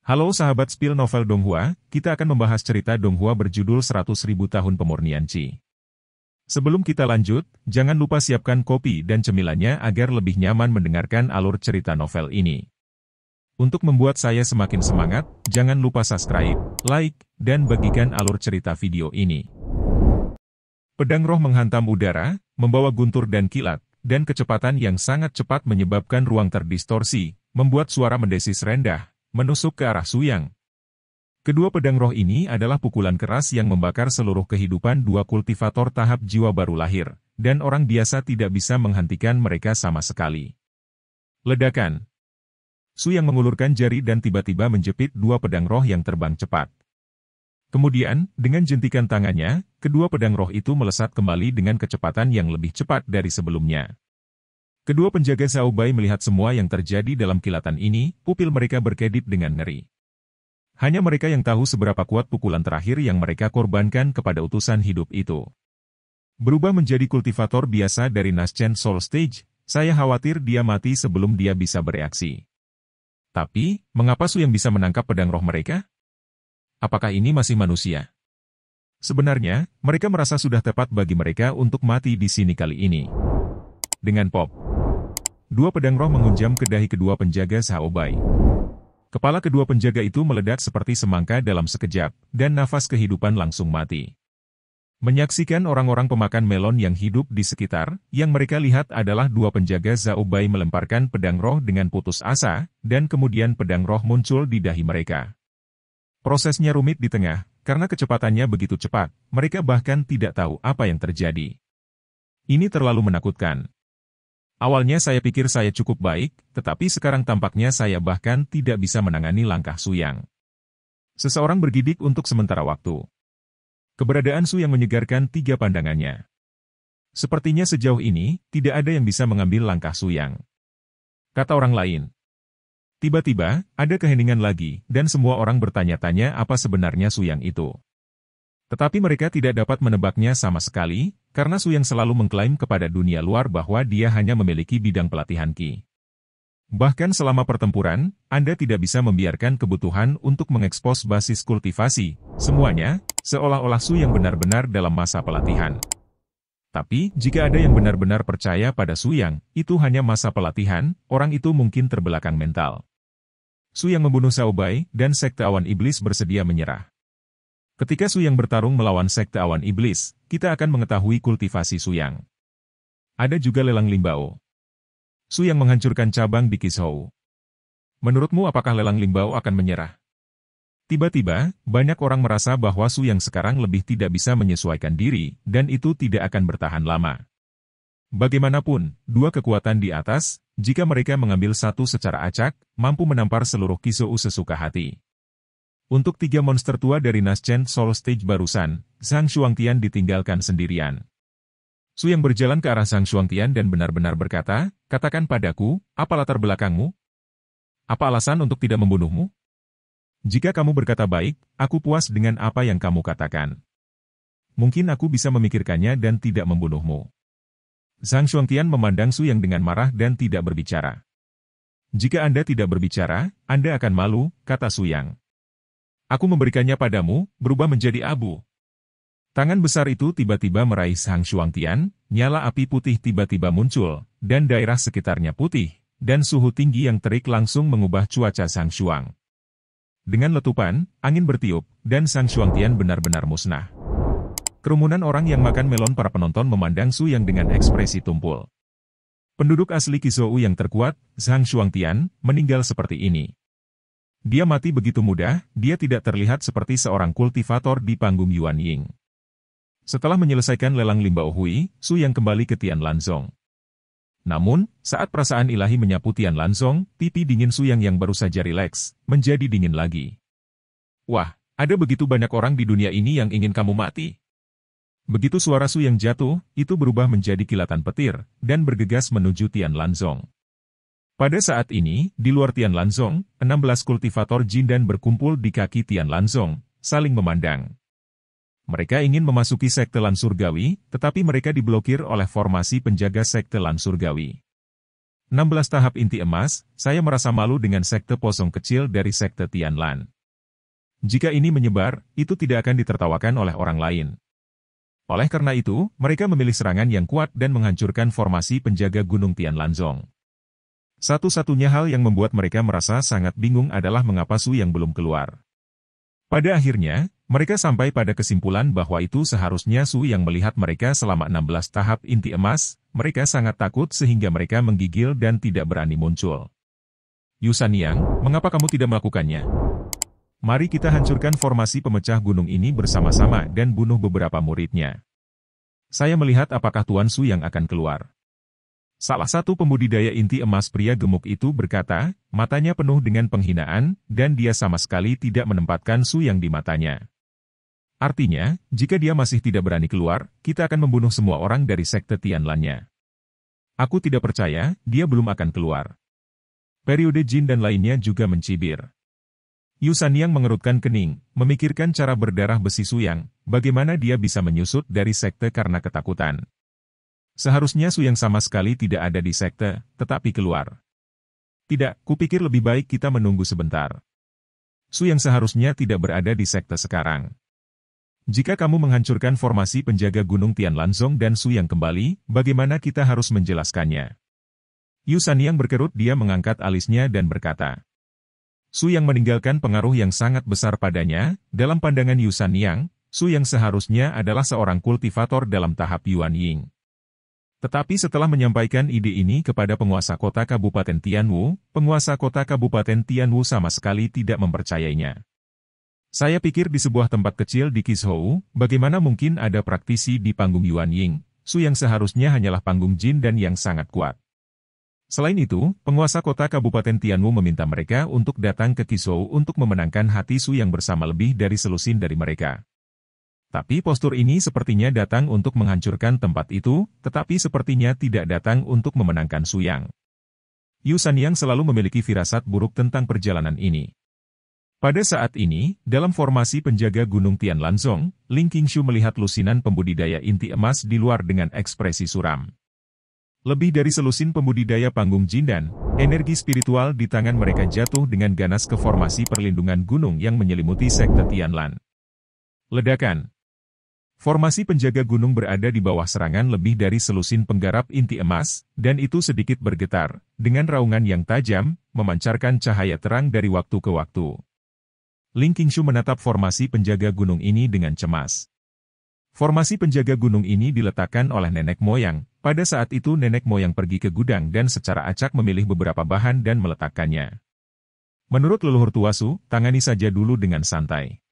Halo sahabat spill novel Donghua, kita akan membahas cerita Donghua berjudul 100.000 tahun pemurnian Qi. Sebelum kita lanjut, jangan lupa siapkan kopi dan cemilannya agar lebih nyaman mendengarkan alur cerita novel ini. Untuk membuat saya semakin semangat, jangan lupa subscribe, like, dan bagikan alur cerita video ini. Pedang roh menghantam udara, membawa guntur dan kilat, dan kecepatan yang sangat cepat menyebabkan ruang terdistorsi, membuat suara mendesis rendah, menusuk ke arah Su Yang. Kedua pedang roh ini adalah pukulan keras yang membakar seluruh kehidupan dua kultivator tahap jiwa baru lahir, dan orang biasa tidak bisa menghentikan mereka sama sekali. Ledakan. Su Yang mengulurkan jari dan tiba-tiba menjepit dua pedang roh yang terbang cepat. Kemudian, dengan jentikan tangannya, kedua pedang roh itu melesat kembali dengan kecepatan yang lebih cepat dari sebelumnya. Kedua penjaga Xiao Bai melihat semua yang terjadi dalam kilatan ini, pupil mereka berkedip dengan ngeri. Hanya mereka yang tahu seberapa kuat pukulan terakhir yang mereka korbankan kepada utusan hidup itu. Berubah menjadi kultivator biasa dari Naschen Soul Stage, saya khawatir dia mati sebelum dia bisa bereaksi. Tapi, mengapa Su Yang bisa menangkap pedang roh mereka? Apakah ini masih manusia? Sebenarnya, mereka merasa sudah tepat bagi mereka untuk mati di sini kali ini. Dengan pop, dua pedang roh menghunjam ke dahi kedua penjaga Xiao Bai. Kepala kedua penjaga itu meledak seperti semangka dalam sekejap, dan nafas kehidupan langsung mati. Menyaksikan orang-orang pemakan melon yang hidup di sekitar, yang mereka lihat adalah dua penjaga Xiao Bai melemparkan pedang roh dengan putus asa, dan kemudian pedang roh muncul di dahi mereka. Prosesnya rumit di tengah, karena kecepatannya begitu cepat, mereka bahkan tidak tahu apa yang terjadi. Ini terlalu menakutkan. Awalnya saya pikir saya cukup baik, tetapi sekarang tampaknya saya bahkan tidak bisa menangani langkah Su Yang. Seseorang bergidik untuk sementara waktu. Keberadaan Su Yang menyegarkan tiga pandangannya. Sepertinya sejauh ini, tidak ada yang bisa mengambil langkah Su Yang. Kata orang lain. Tiba-tiba, ada keheningan lagi, dan semua orang bertanya-tanya apa sebenarnya Su Yang itu. Tetapi mereka tidak dapat menebaknya sama sekali, karena Su Yang selalu mengklaim kepada dunia luar bahwa dia hanya memiliki bidang pelatihan Qi. Bahkan selama pertempuran, Anda tidak bisa membiarkan kebutuhan untuk mengekspos basis kultivasi, semuanya, seolah-olah Su Yang benar-benar dalam masa pelatihan. Tapi, jika ada yang benar-benar percaya pada Su Yang, itu hanya masa pelatihan, orang itu mungkin terbelakang mental. Su Yang membunuh Xiao Bai, dan Sekte Awan Iblis bersedia menyerah. Ketika Su Yang bertarung melawan Sekte Awan Iblis, kita akan mengetahui kultivasi Su Yang. Ada juga lelang Limbao. Su Yang menghancurkan cabang di Qishou. Menurutmu apakah lelang Limbao akan menyerah? Tiba-tiba, banyak orang merasa bahwa Su Yang sekarang lebih tidak bisa menyesuaikan diri, dan itu tidak akan bertahan lama. Bagaimanapun, dua kekuatan di atas, jika mereka mengambil satu secara acak, mampu menampar seluruh Qishou sesuka hati. Untuk tiga monster tua dari Naschen Soul Stage barusan, Zhang Shuangtian ditinggalkan sendirian. Su Yang berjalan ke arah Zhang Shuangtian dan benar-benar berkata, "Katakan padaku, apa latar belakangmu? Apa alasan untuk tidak membunuhmu? Jika kamu berkata baik, aku puas dengan apa yang kamu katakan. Mungkin aku bisa memikirkannya dan tidak membunuhmu." Zhang Shuangtian memandang Su Yang dengan marah dan tidak berbicara. "Jika Anda tidak berbicara, Anda akan malu," kata Su Yang. "Aku memberikannya padamu, berubah menjadi abu." Tangan besar itu tiba-tiba meraih Zhang Shuangtian, nyala api putih tiba-tiba muncul, dan daerah sekitarnya putih, dan suhu tinggi yang terik langsung mengubah cuaca Zhang Shuang. Dengan letupan, angin bertiup, dan Zhang Shuangtian benar-benar musnah. Kerumunan orang yang makan melon para penonton memandang Su Yang dengan ekspresi tumpul. Penduduk asli Qishou yang terkuat, Zhang Shuangtian, meninggal seperti ini. Dia mati begitu mudah, dia tidak terlihat seperti seorang kultivator di panggung Yuan Ying. Setelah menyelesaikan lelang Limbao Hui, Su Yang kembali ke Tian Lanzong. Namun, saat perasaan ilahi menyapu Tian Lanzong, pipi dingin Su Yang baru saja rileks, menjadi dingin lagi. "Wah, ada begitu banyak orang di dunia ini yang ingin kamu mati." Begitu suara Su Yang jatuh, itu berubah menjadi kilatan petir, dan bergegas menuju Tian Lanzong. Pada saat ini, di luar Tian Lanzong, 16 kultivator Jin dan berkumpul di kaki Tian Lanzong, saling memandang. Mereka ingin memasuki Sekte Lan Surgawi, tetapi mereka diblokir oleh formasi penjaga Sekte Lan Surgawi. 16 tahap inti emas, saya merasa malu dengan sekte Posong kecil dari sekte Tianlan. Jika ini menyebar, itu tidak akan ditertawakan oleh orang lain. Oleh karena itu, mereka memilih serangan yang kuat dan menghancurkan formasi penjaga Gunung Tianlanzong. Satu-satunya hal yang membuat mereka merasa sangat bingung adalah mengapa Su yang belum keluar. Pada akhirnya, mereka sampai pada kesimpulan bahwa itu seharusnya Su yang melihat mereka selama 16 tahap inti emas. Mereka sangat takut sehingga mereka menggigil dan tidak berani muncul. Yu Sanyang, mengapa kamu tidak melakukannya? Mari kita hancurkan formasi pemecah gunung ini bersama-sama dan bunuh beberapa muridnya. Saya melihat apakah Tuan Su yang akan keluar. Salah satu pembudidaya inti emas pria gemuk itu berkata, matanya penuh dengan penghinaan, dan dia sama sekali tidak menempatkan Su yang di matanya. Artinya, jika dia masih tidak berani keluar, kita akan membunuh semua orang dari sekte Tianlannya. Aku tidak percaya, dia belum akan keluar. Periode Jin dan lainnya juga mencibir. Yu Sanyang mengerutkan kening, memikirkan cara berdarah besi Suyang, bagaimana dia bisa menyusut dari sekte karena ketakutan. Seharusnya Suyang sama sekali tidak ada di sekte, tetapi keluar. Tidak, kupikir lebih baik kita menunggu sebentar. Suyang seharusnya tidak berada di sekte sekarang. Jika kamu menghancurkan formasi penjaga Gunung Tianlanzong dan Suyang kembali, bagaimana kita harus menjelaskannya? Yu Sanyang berkerut, dia mengangkat alisnya dan berkata, Suyang meninggalkan pengaruh yang sangat besar padanya. Dalam pandangan Yu Sanyang, Suyang seharusnya adalah seorang kultivator dalam tahap Yuan Ying. Tetapi setelah menyampaikan ide ini kepada penguasa kota Kabupaten Tianwu, penguasa kota Kabupaten Tianwu sama sekali tidak mempercayainya. Saya pikir di sebuah tempat kecil di Qizhou, bagaimana mungkin ada praktisi di panggung Yuan Ying? Suyang seharusnya hanyalah panggung Jin dan yang sangat kuat. Selain itu, penguasa kota Kabupaten Tianwu meminta mereka untuk datang ke Qizhou untuk memenangkan hati Su yang bersama lebih dari selusin dari mereka. Tapi postur ini sepertinya datang untuk menghancurkan tempat itu, tetapi sepertinya tidak datang untuk memenangkan Su Yang. Yu Sanyang selalu memiliki firasat buruk tentang perjalanan ini. Pada saat ini, dalam formasi penjaga Gunung Tianlanzong, Ling Qingshu melihat lusinan pembudidaya inti emas di luar dengan ekspresi suram. Lebih dari selusin pembudidaya panggung Jin dan energi spiritual di tangan mereka jatuh dengan ganas ke formasi perlindungan gunung yang menyelimuti sekte Tianlan. Ledakan. Formasi penjaga gunung berada di bawah serangan lebih dari selusin penggarap inti emas, dan itu sedikit bergetar, dengan raungan yang tajam, memancarkan cahaya terang dari waktu ke waktu. Ling Qingshu menatap formasi penjaga gunung ini dengan cemas. Formasi penjaga gunung ini diletakkan oleh nenek moyang. Pada saat itu nenek moyang pergi ke gudang dan secara acak memilih beberapa bahan dan meletakkannya. Menurut leluhur tua Su, tangani saja dulu dengan santai.